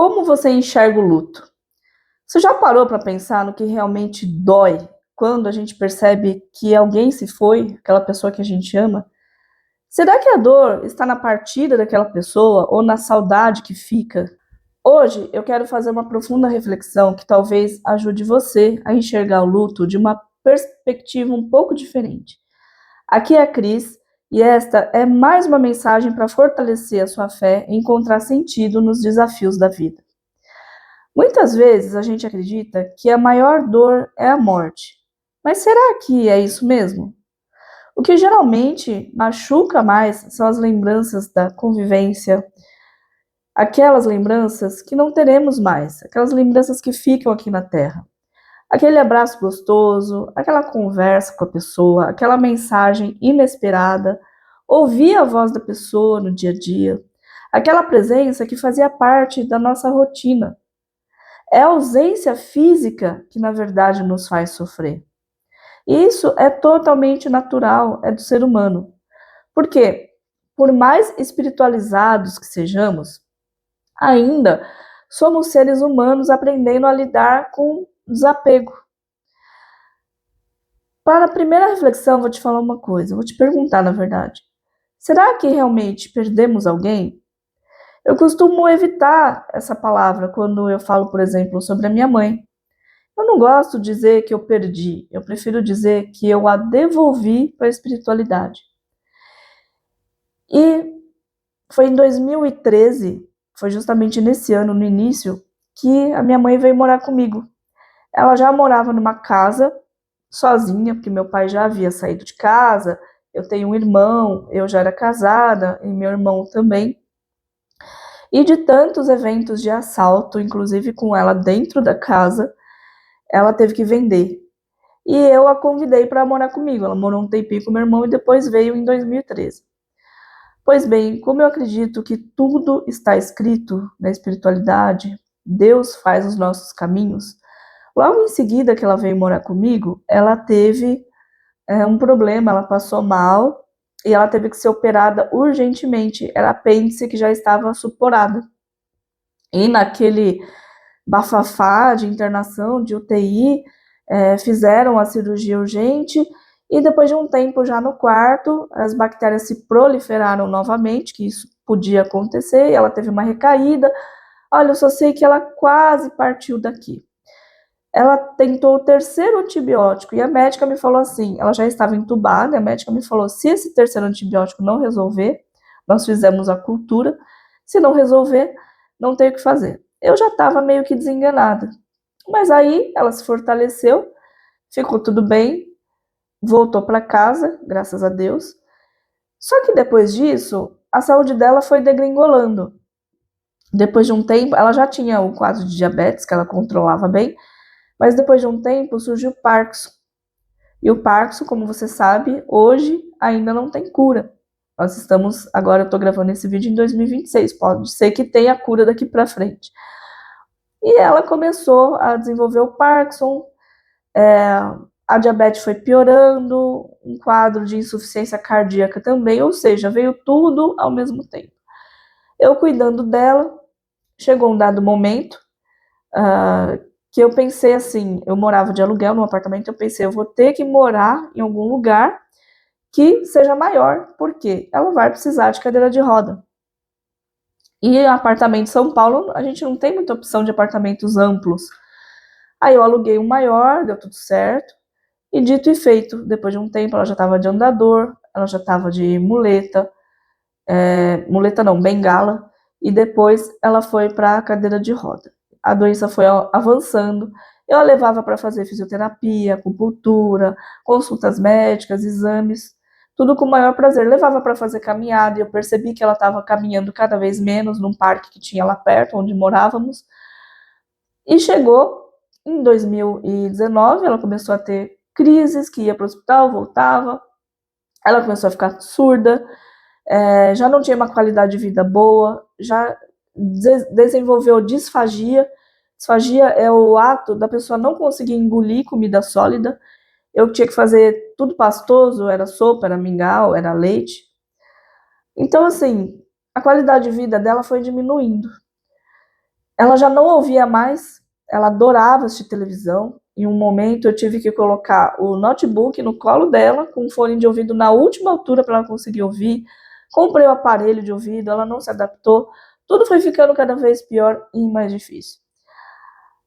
Como você enxerga o luto? Você já parou para pensar no que realmente dói quando a gente percebe que alguém se foi, aquela pessoa que a gente ama? Será que a dor está na partida daquela pessoa ou na saudade que fica? Hoje eu quero fazer uma profunda reflexão que talvez ajude você a enxergar o luto de uma perspectiva um pouco diferente. Aqui é a Cris e esta é mais uma mensagem para fortalecer a sua fé e encontrar sentido nos desafios da vida. Muitas vezes a gente acredita que a maior dor é a morte. Mas será que é isso mesmo? O que geralmente machuca mais são as lembranças da convivência, aquelas lembranças que não teremos mais, aquelas lembranças que ficam aqui na Terra. Aquele abraço gostoso, aquela conversa com a pessoa, aquela mensagem inesperada, ouvir a voz da pessoa no dia a dia, aquela presença que fazia parte da nossa rotina. É a ausência física que, na verdade, nos faz sofrer. E isso é totalmente natural, é do ser humano. Porque, por mais espiritualizados que sejamos, ainda somos seres humanos aprendendo a lidar com desapego. Para a primeira reflexão, vou te falar uma coisa, vou te perguntar, na verdade. Será que realmente perdemos alguém? Eu costumo evitar essa palavra quando eu falo, por exemplo, sobre a minha mãe. Eu não gosto de dizer que eu perdi, eu prefiro dizer que eu a devolvi para a espiritualidade. E foi em 2013, foi justamente nesse ano, no início, que a minha mãe veio morar comigo. Ela já morava numa casa sozinha, porque meu pai já havia saído de casa, eu tenho um irmão, eu já era casada, e meu irmão também. E de tantos eventos de assalto, inclusive com ela dentro da casa, ela teve que vender. E eu a convidei para morar comigo. Ela morou um tempinho com meu irmão e depois veio em 2013. Pois bem, como eu acredito que tudo está escrito na espiritualidade, Deus faz os nossos caminhos. Logo em seguida que ela veio morar comigo, ela teve um problema, ela passou mal e ela teve que ser operada urgentemente. Era apêndice que já estava suporada. E naquele bafafá de internação, de UTI, fizeram a cirurgia urgente e depois de um tempo já no quarto, as bactérias se proliferaram novamente, que isso podia acontecer, e ela teve uma recaída. Olha, eu só sei que ela quase partiu daqui. Ela tentou o terceiro antibiótico e a médica me falou assim, ela já estava entubada, a médica me falou, se esse terceiro antibiótico não resolver, nós fizemos a cultura, se não resolver, não tem o que fazer. Eu já estava meio que desenganada. Mas aí ela se fortaleceu, ficou tudo bem, voltou para casa, graças a Deus. Só que depois disso, a saúde dela foi degringolando. Depois de um tempo, ela já tinha o quadro de diabetes, que ela controlava bem, mas depois de um tempo surgiu o Parkinson. E o Parkinson, como você sabe, hoje ainda não tem cura. Nós estamos, agora eu estou gravando esse vídeo em 2026, pode ser que tenha cura daqui para frente. E ela começou a desenvolver o Parkinson, a diabetes foi piorando, um quadro de insuficiência cardíaca também, ou seja, veio tudo ao mesmo tempo. Eu cuidando dela, chegou um dado momento que eu pensei assim, eu morava de aluguel num apartamento, eu pensei, eu vou ter que morar em algum lugar que seja maior, porque ela vai precisar de cadeira de roda. E apartamento em São Paulo, a gente não tem muita opção de apartamentos amplos. Aí eu aluguei um maior, deu tudo certo. E dito e feito, depois de um tempo ela já estava de andador, ela já estava de muleta, muleta não, bengala, e depois ela foi para a cadeira de roda. A doença foi avançando, eu a levava para fazer fisioterapia, acupuntura, consultas médicas, exames, tudo com o maior prazer. Levava para fazer caminhada e eu percebi que ela estava caminhando cada vez menos num parque que tinha lá perto, onde morávamos. E chegou em 2019, ela começou a ter crises, que ia para o hospital, voltava, ela começou a ficar surda, já não tinha uma qualidade de vida boa, já desenvolveu disfagia. Disfagia é o ato da pessoa não conseguir engolir comida sólida. Eu tinha que fazer tudo pastoso, era sopa, era mingau, era leite. Então, assim, a qualidade de vida dela foi diminuindo. Ela já não ouvia mais, ela adorava assistir televisão. Em um momento eu tive que colocar o notebook no colo dela, com o fone de ouvido na última altura para ela conseguir ouvir. Comprei o aparelho de ouvido, ela não se adaptou. Tudo foi ficando cada vez pior e mais difícil.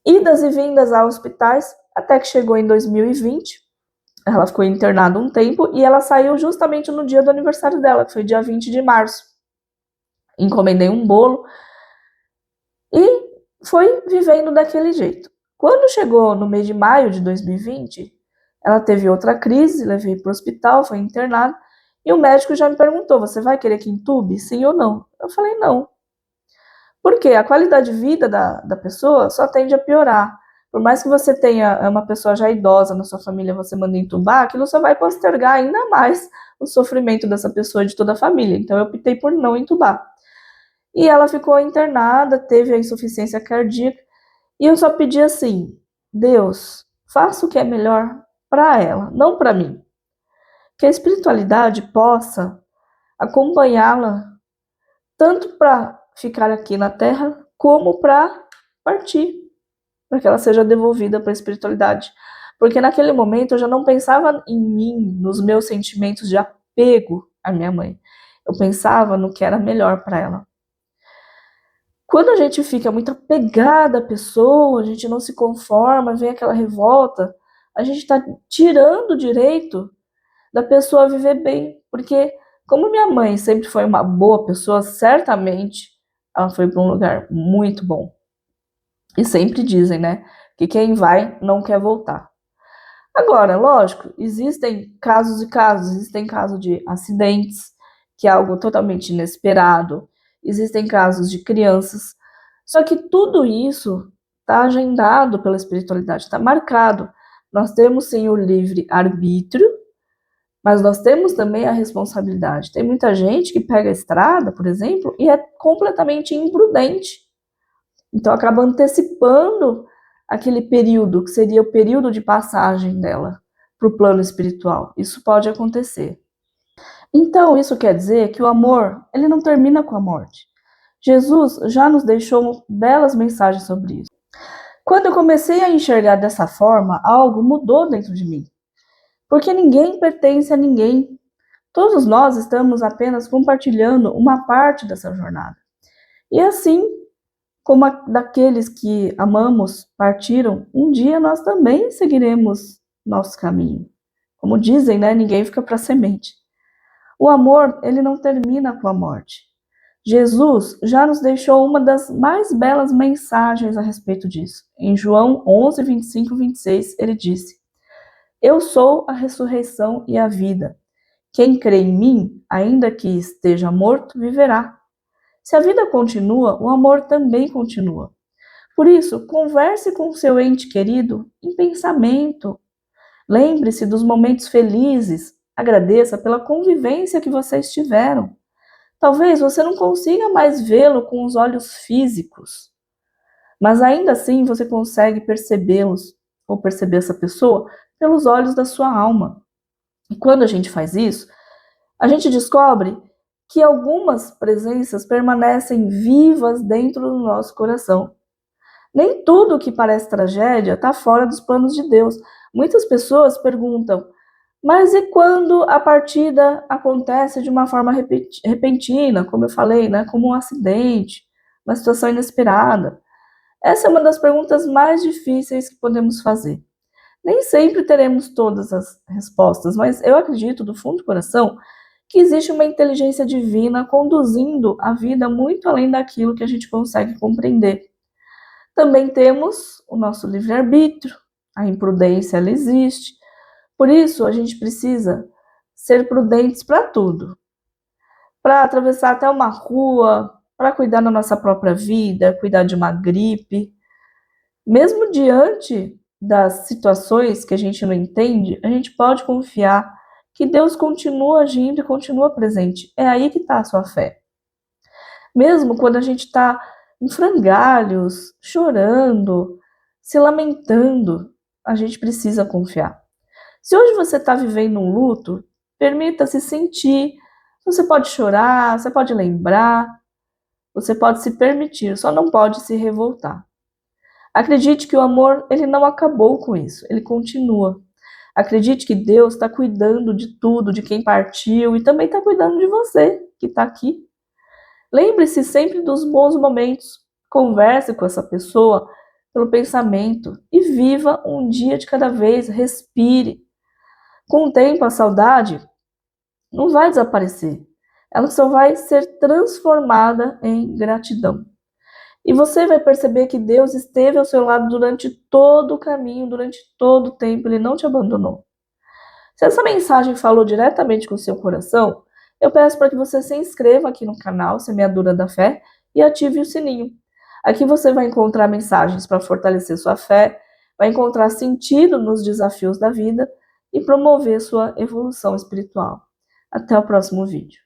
Idas e vindas a hospitais, até que chegou em 2020. Ela ficou internada um tempo e ela saiu justamente no dia do aniversário dela, que foi dia 20 de março. Encomendei um bolo e foi vivendo daquele jeito. Quando chegou no mês de maio de 2020, ela teve outra crise, levei para o hospital, foi internada, e o médico já me perguntou, você vai querer que entube? Sim ou não? Eu falei, não. Por quê? A qualidade de vida da pessoa só tende a piorar. Por mais que você tenha uma pessoa já idosa na sua família, você manda entubar, aquilo só vai postergar ainda mais o sofrimento dessa pessoa e de toda a família. Então eu optei por não entubar. E ela ficou internada, teve a insuficiência cardíaca, e eu só pedi assim: Deus, faça o que é melhor para ela, não para mim. Que a espiritualidade possa acompanhá-la tanto para ficar aqui na Terra, como para partir, para que ela seja devolvida para a espiritualidade. Porque naquele momento eu já não pensava em mim, nos meus sentimentos de apego à minha mãe. Eu pensava no que era melhor para ela. Quando a gente fica muito apegada à pessoa, a gente não se conforma, vem aquela revolta, a gente está tirando o direito da pessoa viver bem. Porque, como minha mãe sempre foi uma boa pessoa, certamente ela foi para um lugar muito bom. E sempre dizem, né, que quem vai não quer voltar. Agora, lógico, existem casos e casos, existem casos de acidentes, que é algo totalmente inesperado, existem casos de crianças, só que tudo isso está agendado pela espiritualidade, está marcado. Nós temos sim o livre arbítrio, mas nós temos também a responsabilidade. Tem muita gente que pega a estrada, por exemplo, e é completamente imprudente. Então acaba antecipando aquele período, que seria o período de passagem dela para o plano espiritual. Isso pode acontecer. Então, isso quer dizer que o amor, ele não termina com a morte. Jesus já nos deixou belas mensagens sobre isso. Quando eu comecei a enxergar dessa forma, algo mudou dentro de mim. Porque ninguém pertence a ninguém. Todos nós estamos apenas compartilhando uma parte dessa jornada. E assim como daqueles que amamos partiram, um dia nós também seguiremos nosso caminho. Como dizem, né? Ninguém fica para semente. O amor, ele não termina com a morte. Jesus já nos deixou uma das mais belas mensagens a respeito disso. Em João 11, 25 e 26, ele disse: Eu sou a ressurreição e a vida. Quem crê em mim, ainda que esteja morto, viverá. Se a vida continua, o amor também continua. Por isso, converse com seu ente querido em pensamento. Lembre-se dos momentos felizes. Agradeça pela convivência que vocês tiveram. Talvez você não consiga mais vê-lo com os olhos físicos, mas ainda assim você consegue percebê-los ou perceber essa pessoa pelos olhos da sua alma. E quando a gente faz isso, a gente descobre que algumas presenças permanecem vivas dentro do nosso coração. Nem tudo que parece tragédia está fora dos planos de Deus. Muitas pessoas perguntam: mas e quando a partida acontece de uma forma repentina, como eu falei, né, como um acidente, uma situação inesperada? Essa é uma das perguntas mais difíceis que podemos fazer. Nem sempre teremos todas as respostas, mas eu acredito do fundo do coração que existe uma inteligência divina conduzindo a vida muito além daquilo que a gente consegue compreender. Também temos o nosso livre-arbítrio, a imprudência ela existe. Por isso, a gente precisa ser prudentes para tudo. Para atravessar até uma rua, para cuidar da nossa própria vida, cuidar de uma gripe. Mesmo diante das situações que a gente não entende, a gente pode confiar que Deus continua agindo e continua presente. É aí que está a sua fé. Mesmo quando a gente está em frangalhos, chorando, se lamentando, a gente precisa confiar. Se hoje você está vivendo um luto, permita-se sentir. Você pode chorar, você pode lembrar, Você pode se permitir, só não pode se revoltar. Acredite que o amor, ele não acabou com isso, ele continua. Acredite que Deus está cuidando de tudo, de quem partiu e também está cuidando de você que está aqui. Lembre-se sempre dos bons momentos. Converse com essa pessoa pelo pensamento e viva um dia de cada vez. Respire. Com o tempo, a saudade não vai desaparecer. Ela só vai ser transformada em gratidão. E você vai perceber que Deus esteve ao seu lado durante todo o caminho, durante todo o tempo. Ele não te abandonou. Se essa mensagem falou diretamente com o seu coração, eu peço para que você se inscreva aqui no canal Semeadura da Fé e ative o sininho. Aqui você vai encontrar mensagens para fortalecer sua fé, vai encontrar sentido nos desafios da vida e promover sua evolução espiritual. Até o próximo vídeo.